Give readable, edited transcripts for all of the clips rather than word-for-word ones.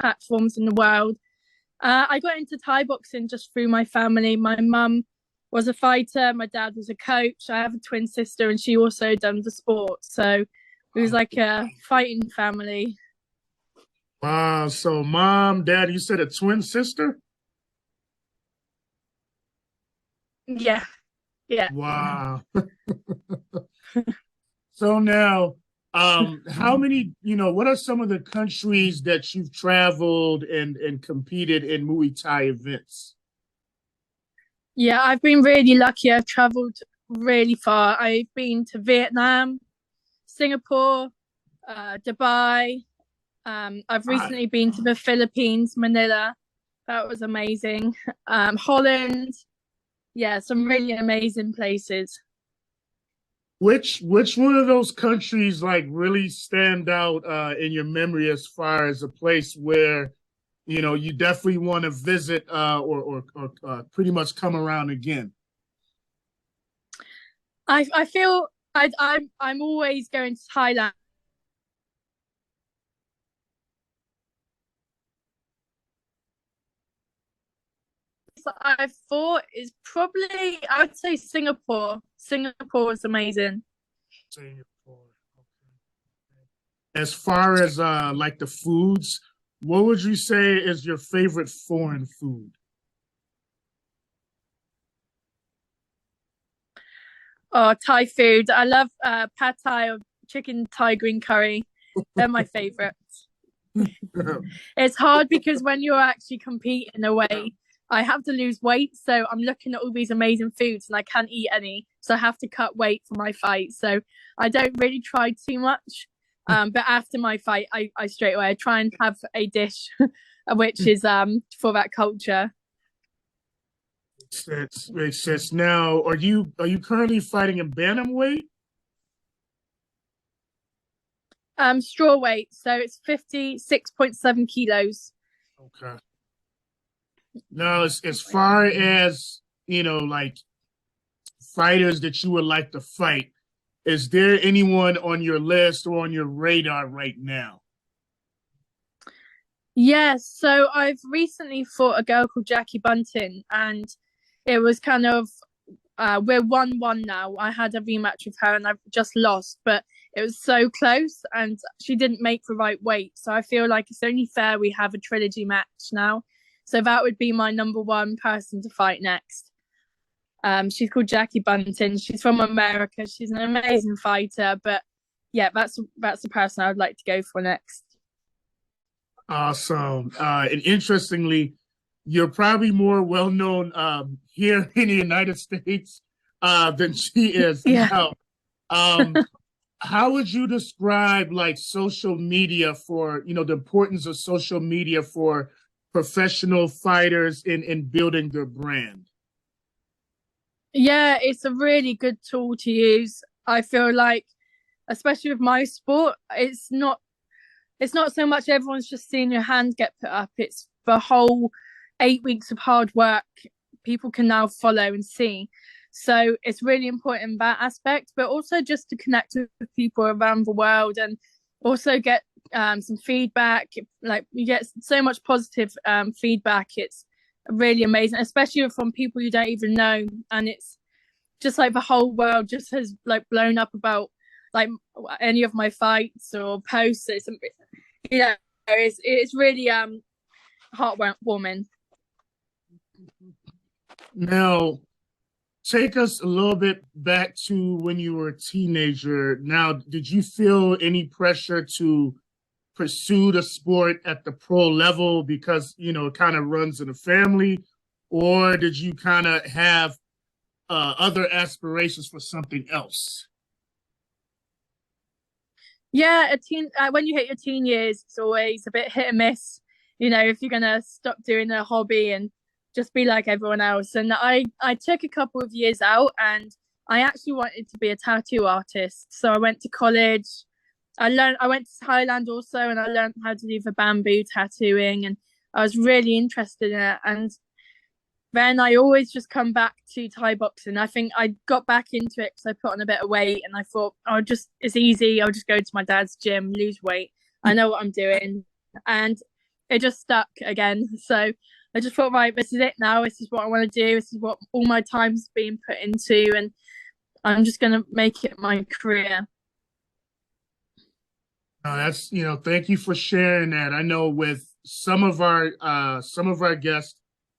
platforms in the world. I got into Thai boxing just through my family. My mum was a fighter, my dad was a coach. I have a twin sister, and she also done the sport. So it was like a fighting family. Wow. So mom, dad, you said a twin sister? Yeah, yeah. Wow. So now, how many, what are some of the countries that you've traveled and competed in Muay Thai events? Yeah, I've been really lucky. I've traveled really far. I've been to Vietnam, Singapore, Dubai. I've I, recently been to the Philippines, Manila. That was amazing. Holland. Yeah, some really amazing places. which one of those countries like really stand out in your memory as far as a place where you definitely want to visit or pretty much come around again? I feel I'm always going to Thailand. I thought is probably I would say Singapore. Singapore was amazing. Singapore. As far as like the foods, what would you say is your favorite foreign food? Oh, Thai food. I love pad Thai or chicken Thai green curry. They're my favorites. It's hard because when you're actually competing away, I have to lose weight. So I'm looking at all these amazing foods and I can't eat any. So I have to cut weight for my fight. So I don't really try too much. But after my fight, I straight away I try and have a dish, which is for that culture. Makes sense. Now, are you currently fighting in bantamweight? Straw weight, so it's 56.7 kilos. Okay. Now, as far as like fighters that you would like to fight, is there anyone on your list or on your radar right now? Yes, so I've recently fought a girl called Jackie Bunting, and it was kind of we're 1-1 now. I had a rematch with her and I've just lost, but it was so close and she didn't make the right weight. So I feel like it's only fair we have a trilogy match now. So that would be my number one person to fight next. She's called Jackie Bunting. She's from America. She's an amazing fighter, but yeah, that's the person I would like to go for next. Awesome. And interestingly, you're probably more well known here in the United States than she is. Yeah. Now, um, how would you describe like social media for, the importance of social media for professional fighters in building their brand? Yeah, it's a really good tool to use. I feel like, especially with my sport, it's not so much everyone's just seeing your hand get put up. It's the whole 8 weeks of hard work people can now follow and see. So it's really important in that aspect, but also just to connect with people around the world and also get some feedback. Like you get so much positive feedback. It's really amazing, especially from people you don't even know. And it's just like the whole world just has like blown up about like any of my fights or posts. It's really heartwarming. Now, take us a little bit back to when you were a teenager. Now, did you feel any pressure to pursue the sport at the pro level because, it kind of runs in the family? Or did you kind of have other aspirations for something else? Yeah, a teen when you hit your teen years, it's always a bit hit and miss. If you're gonna stop doing a hobby and just be like everyone else. And I took a couple of years out, and I actually wanted to be a tattoo artist. So I went to college. I went to Thailand also, and I learned how to do the bamboo tattooing, and I was really interested in it. And then I always just come back to Thai boxing. I think I got back into it because I put on a bit of weight and I thought, oh, it's easy. I'll just go to my dad's gym, lose weight. I know what I'm doing. And it just stuck again. So I just thought, right, this is it now. This is what I want to do. This is what all my time's been put into, and I'm just going to make it my career. That's, thank you for sharing that. I know with some of our guests,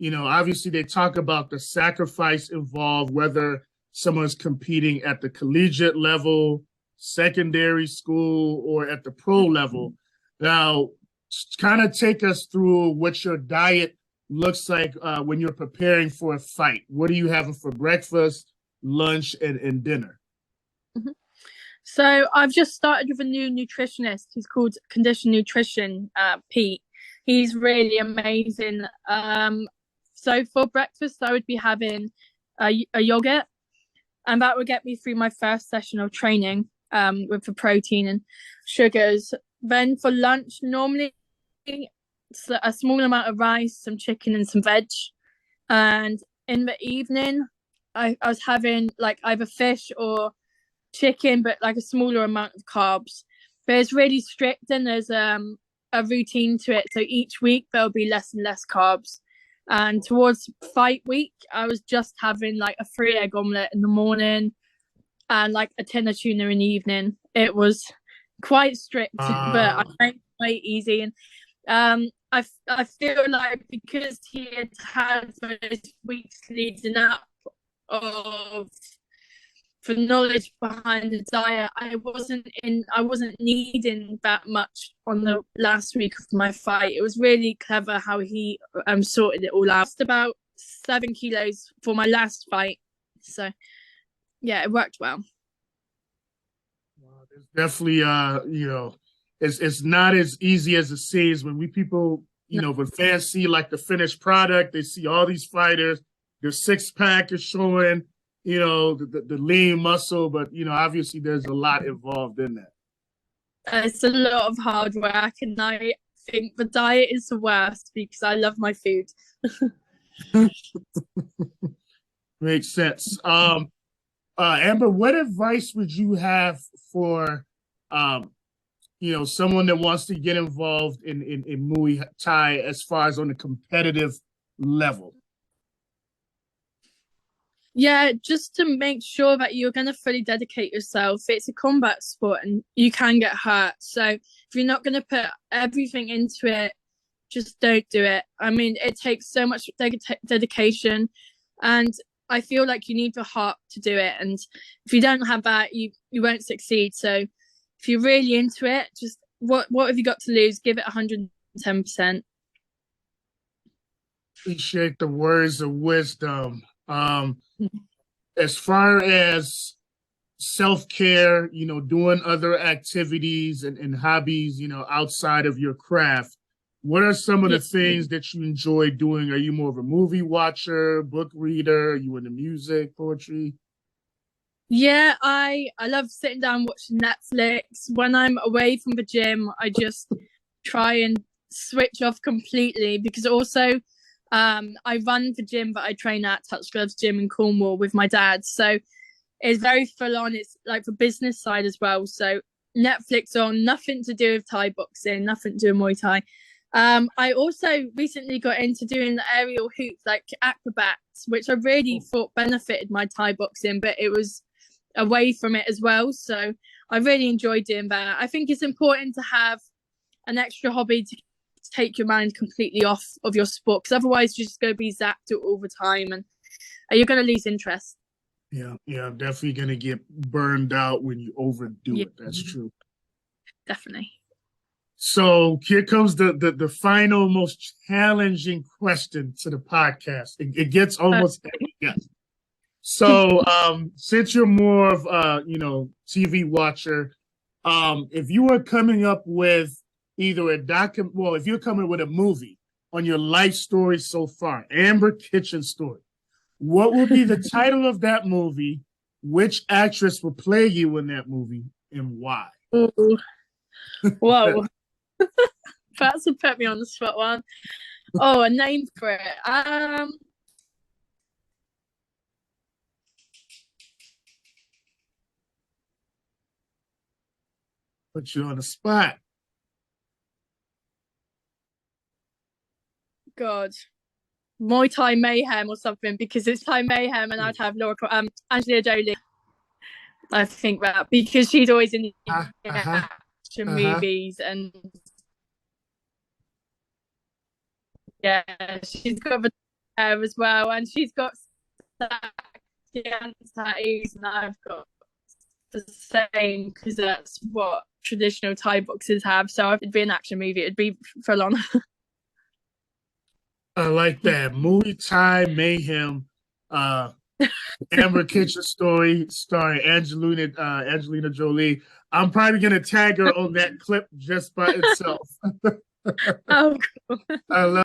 obviously they talk about the sacrifice involved, whether someone's competing at the collegiate level, secondary school, or at the pro level. Now, kind of take us through what your diet looks like when you're preparing for a fight. What are you having for breakfast, lunch, and dinner? Mm-hmm. So I've just started with a new nutritionist. He's called Condition Nutrition, Pete. He's really amazing. So for breakfast, I would be having a yogurt, and that would get me through my first session of training with the protein and sugars. Then for lunch, normally a small amount of rice, some chicken, and some veg. And in the evening, I was having like either fish or chicken, but like a smaller amount of carbs. But it's really strict, and there's a routine to it. So each week there'll be less and less carbs. And towards fight week, I was just having like a 3 egg omelette in the morning and like a tin of tuna in the evening. It was quite strict, but I made it quite easy. And I feel like because he had those weeks leading up of for knowledge behind the diet, I wasn't needing that much on the last week of my fight. It was really clever how he sorted it all out. Just about 7 kilos for my last fight, so yeah, it worked well. It's definitely it's not as easy as it seems when when fans see like the finished product, they see all these fighters, their six pack is showing, the lean muscle, but obviously there's a lot involved in that. It's a lot of hard work, and I think the diet is the worst because I love my food. Makes sense. Amber, what advice would you have for someone that wants to get involved in Muay Thai as far as on a competitive level? Yeah, just to make sure that you're going to fully dedicate yourself. It's a combat sport and you can get hurt. So if you're not going to put everything into it, just don't do it. I mean, it takes so much dedication, and I feel like you need the heart to do it. And if you don't have that, you won't succeed. So if you're really into it, just what have you got to lose? Give it 110%. Appreciate the words of wisdom. As far as self-care, doing other activities and hobbies, outside of your craft, what are some of the things that you enjoy doing? Are you more of a movie watcher, book reader? Are you into music, poetry? Yeah, I love sitting down watching Netflix. When I'm away from the gym, I just try and switch off completely, because also I run the gym that I train at, Touch Gloves Gym in Cornwall, with my dad. So it's very full on. It's like the business side as well. So Netflix on, nothing to do with Thai boxing, nothing to do with Muay Thai. I also recently got into doing the aerial hoops, like acrobats, which I really thought benefited my Thai boxing, but it was away from it as well. So I really enjoyed doing that. I think it's important to have an extra hobby to take your mind completely off of your sport, because otherwise you're just going to be zapped all the time and you're going to lose interest. Yeah, definitely going to get burned out when you overdo it. That's true. Definitely. So here comes the final, most challenging question to the podcast. It gets almost yes. So since you're more of TV watcher, if you were coming up with either if you're coming with a movie on your life story so far, Amber Kitchen story, what would be the title of that movie? Which actress will play you in that movie, and why? Ooh. Whoa. That's a put me on the spot one. Oh, a name for it. Put you on the spot. God, Muay Thai Mayhem or something, because it's Thai Mayhem, and I'd have Angelina Jolie. I think that because she's always in the Uh-huh. action Uh-huh. movies, and yeah, she's got the hair as well, and she's got tattoos, and I've got the same because that's what traditional Thai boxers have. So if it'd be an action movie, it'd be full on. I like that. Muay Thai Mayhem. Uh, Amber Kitchen story starring Angelina Jolie. I'm probably gonna tag her on that clip just by itself. Oh, cool. I love